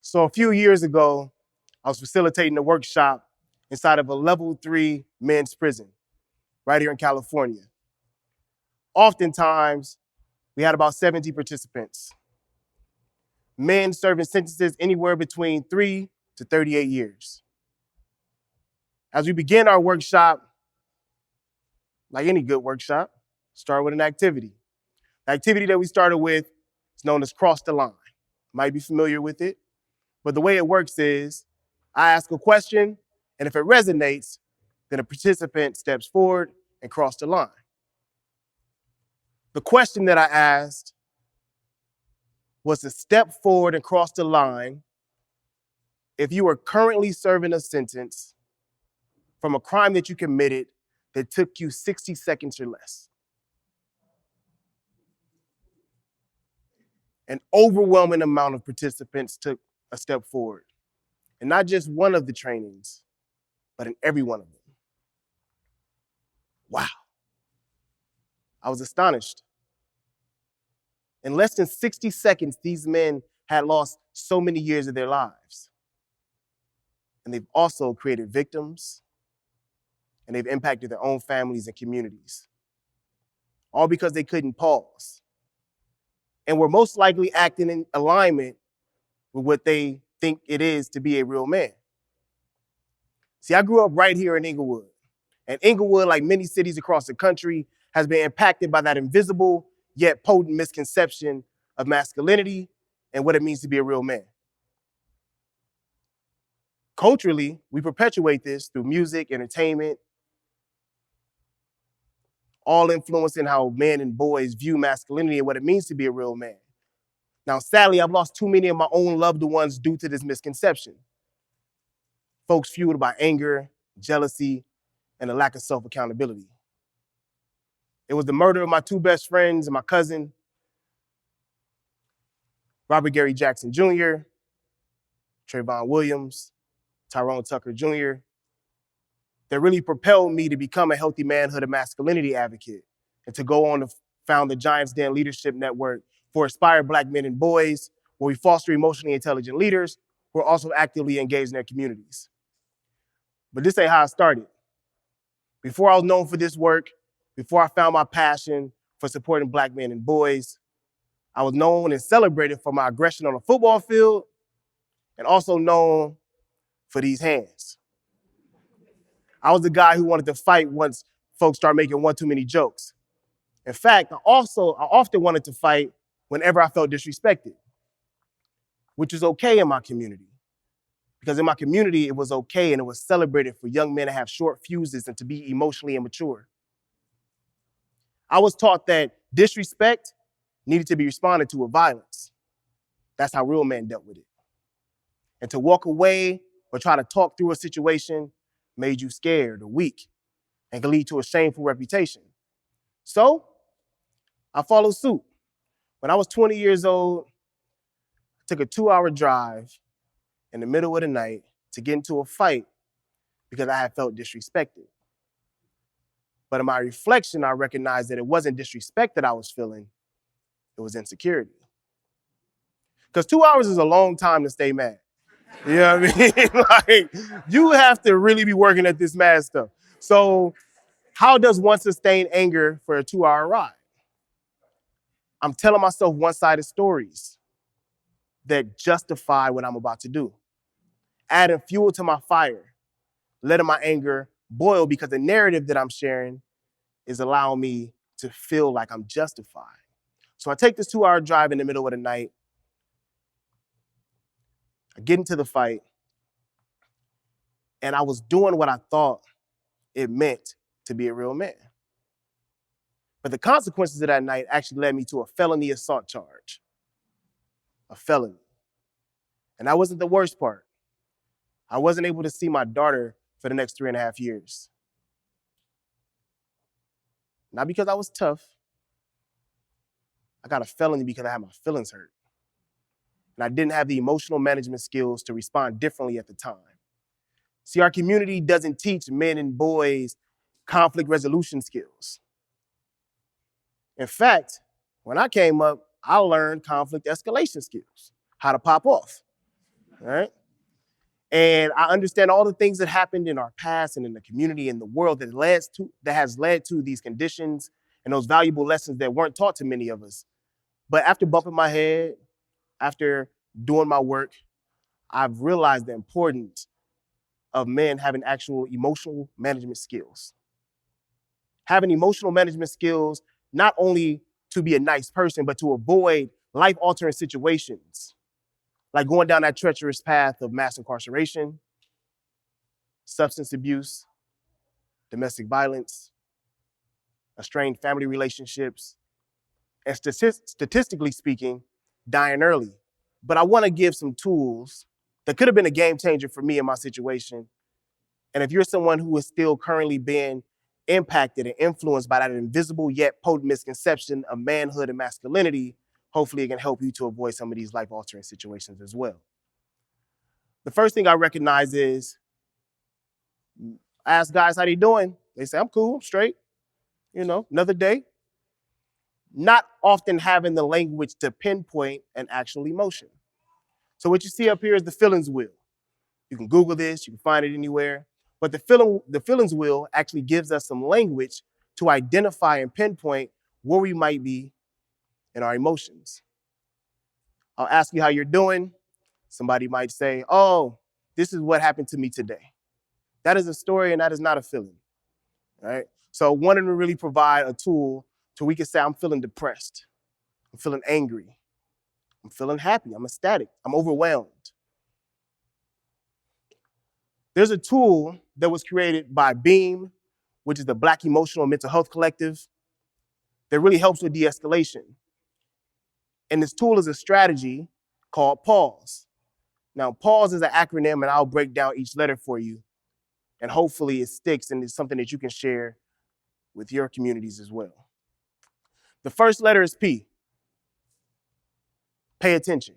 So a few years ago, I was facilitating a workshop inside of a level 3 men's prison right here in California. Oftentimes, we had about 70 participants, men serving sentences anywhere between 3 to 38 years. As we began our workshop, like any good workshop, start with an activity. The activity that we started with is known as Cross the Line. Might be familiar with it, but the way it works is I ask a question, and if it resonates, then a participant steps forward and cross the line. The question that I asked was to step forward and cross the line if you are currently serving a sentence from a crime that you committed that took you 60 seconds or less. An overwhelming amount of participants took a step forward. And not just one of the trainings, but in every one of them. Wow. I was astonished. In less than 60 seconds, these men had lost so many years of their lives. And they've also created victims, and they've impacted their own families and communities. All because they couldn't pause. And were most likely acting in alignment with what they think it is to be a real man. See, I grew up right here in Inglewood. And Inglewood, like many cities across the country, has been impacted by that invisible yet potent misconception of masculinity and what it means to be a real man. Culturally, we perpetuate this through music, entertainment, all influencing how men and boys view masculinity and what it means to be a real man. Now, sadly, I've lost too many of my own loved ones due to this misconception. Folks fueled by anger, jealousy, and a lack of self-accountability. It was the murder of my two best friends and my cousin, Robert Gary Jackson Jr., Trayvon Williams, Tyrone Tucker Jr., that really propelled me to become a healthy manhood and masculinity advocate and to go on to found the Giants Den Leadership Network for inspired Black men and boys, where we foster emotionally intelligent leaders who are also actively engaged in their communities. But this ain't how it started. Before I was known for this work, before I found my passion for supporting Black men and boys, I was known and celebrated for my aggression on the football field and also known for these hands. I was the guy who wanted to fight once folks start making one too many jokes. In fact, I often wanted to fight whenever I felt disrespected, which is okay in my community. Because in my community, it was okay and it was celebrated for young men to have short fuses and to be emotionally immature. I was taught that disrespect needed to be responded to with violence. That's how real men dealt with it. And to walk away or try to talk through a situation made you scared or weak and could lead to a shameful reputation. So I followed suit. When I was 20 years old, I took a 2-hour drive in the middle of the night to get into a fight because I had felt disrespected. But in my reflection, I recognized that it wasn't disrespect that I was feeling, it was insecurity. Because 2 hours is a long time to stay mad. You know what I mean? Like, you have to really be working at this mad stuff. So how does one sustain anger for a 2-hour ride? I'm telling myself one-sided stories that justify what I'm about to do. Adding fuel to my fire, letting my anger boil because the narrative that I'm sharing is allowing me to feel like I'm justified. So I take this 2-hour drive in the middle of the night. I get into the fight, and I was doing what I thought it meant to be a real man. But the consequences of that night actually led me to a felony assault charge. A felony. And that wasn't the worst part. I wasn't able to see my daughter for the next 3.5 years. Not because I was tough. I got a felony because I had my feelings hurt. And I didn't have the emotional management skills to respond differently at the time. See, our community doesn't teach men and boys conflict resolution skills. In fact, when I came up, I learned conflict escalation skills, how to pop off. all right? And I understand all the things that happened in our past and in the community and the world that has led to these conditions and those valuable lessons that weren't taught to many of us. But after bumping my head, after doing my work, I've realized the importance of men having actual emotional management skills. Having emotional management skills, not only to be a nice person, but to avoid life-altering situations, like going down that treacherous path of mass incarceration, substance abuse, domestic violence, strained family relationships, and statistically speaking, dying early. But I want to give some tools that could have been a game changer for me in my situation. And if you're someone who is still currently being impacted and influenced by that invisible yet potent misconception of manhood and masculinity, hopefully it can help you to avoid some of these life-altering situations as well. The first thing I recognize is, I ask guys how they doing. They say, I'm cool, I'm straight. Another day. Not often having the language to pinpoint an actual emotion. So what you see up here is the feelings wheel. You can Google this, you can find it anywhere. But the feelings wheel actually gives us some language to identify and pinpoint where we might be in our emotions. I'll ask you how you're doing. Somebody might say, oh, this is what happened to me today. That is a story and that is not a feeling, right? So wanting to really provide a tool so we can say, I'm feeling depressed. I'm feeling angry. I'm feeling happy. I'm ecstatic. I'm overwhelmed. There's a tool that was created by BEAM, which is the Black Emotional and Mental Health Collective, that really helps with de-escalation. And this tool is a strategy called PAUSE. Now, PAUSE is an acronym, and I'll break down each letter for you. And hopefully it sticks and it's something that you can share with your communities as well. The first letter is P. Pay attention.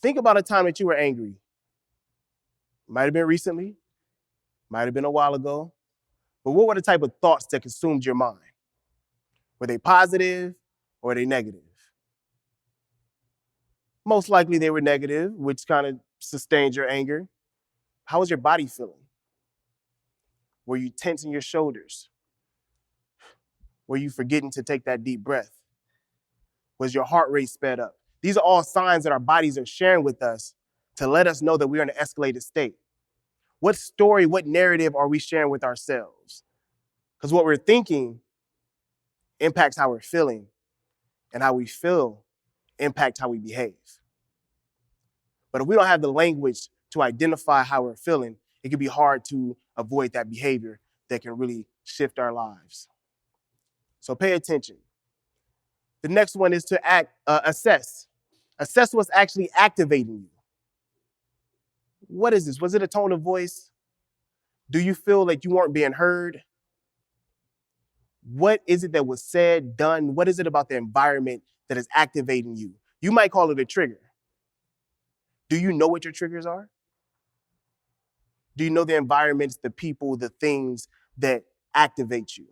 Think about a time that you were angry. Might have been recently, might have been a while ago, but what were the type of thoughts that consumed your mind? Were they positive or were they negative? Most likely they were negative, which kind of sustained your anger. How was your body feeling? Were you tensing your shoulders? Were you forgetting to take that deep breath? Was your heart rate sped up? These are all signs that our bodies are sharing with us to let us know that we're in an escalated state. What story, what narrative are we sharing with ourselves? Because what we're thinking impacts how we're feeling, and how we feel impacts how we behave. But if we don't have the language to identify how we're feeling, it can be hard to avoid that behavior that can really shift our lives. So pay attention. The next one is to assess. Assess what's actually activating you. What is this? Was it a tone of voice? Do you feel like you weren't being heard? What is it that was said, done? What is it about the environment that is activating you? You might call it a trigger. Do you know what your triggers are? Do you know the environments, the people, the things that activate you?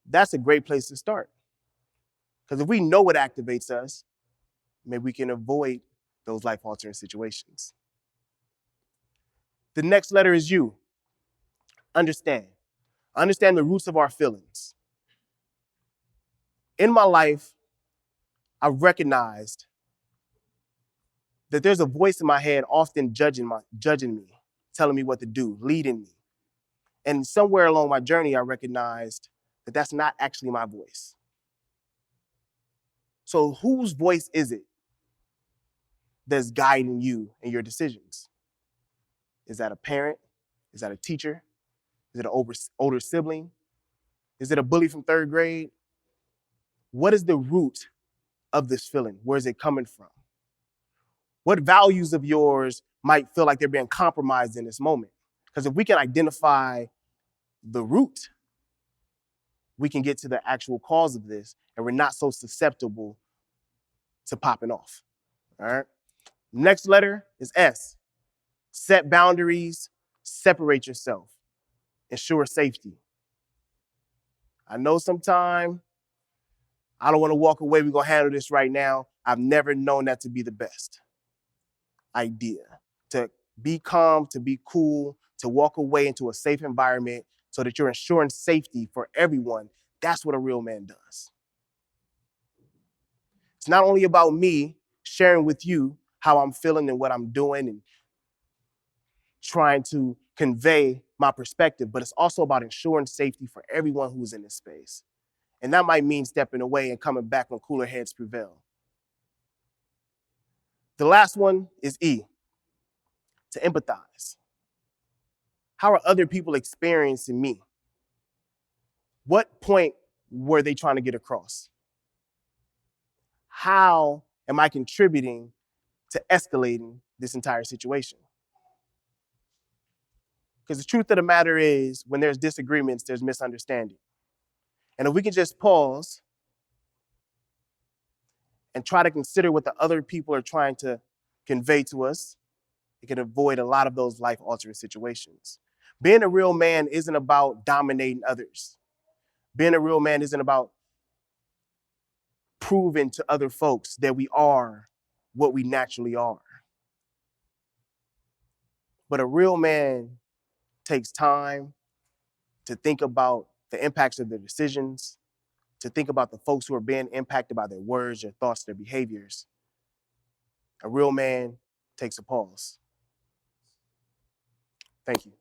That's a great place to start. Because if we know what activates us, maybe we can avoid those life-altering situations. The next letter is U. Understand. Understand the roots of our feelings. In my life, I've recognized that there's a voice in my head often judging me, telling me what to do, leading me. And somewhere along my journey, I recognized that that's not actually my voice. So whose voice is it that's guiding you in your decisions? Is that a parent? Is that a teacher? Is it an older sibling? Is it a bully from third grade? What is the root of this feeling? Where is it coming from? What values of yours might feel like they're being compromised in this moment? Because if we can identify the root, we can get to the actual cause of this, and we're not so susceptible to popping off. All right. Next letter is S. Set boundaries, separate yourself, ensure safety. I know sometimes I don't want to walk away. We're going to handle this right now. I've never known that to be the best idea. To be calm, to be cool, to walk away into a safe environment so that you're ensuring safety for everyone. That's what a real man does. It's not only about me sharing with you how I'm feeling and what I'm doing and trying to convey my perspective, but it's also about ensuring safety for everyone who's in this space. And that might mean stepping away and coming back when cooler heads prevail. The last one is E, to empathize. How are other people experiencing me? What point were they trying to get across? How am I contributing to escalating this entire situation? Because the truth of the matter is, when there's disagreements, there's misunderstanding. And if we can just pause and try to consider what the other people are trying to convey to us, it can avoid a lot of those life-altering situations. Being a real man isn't about dominating others. Being a real man isn't about proving to other folks that we are what we naturally are. But a real man takes time to think about the impacts of their decisions, to think about the folks who are being impacted by their words, their thoughts, their behaviors. A real man takes a pause. Thank you.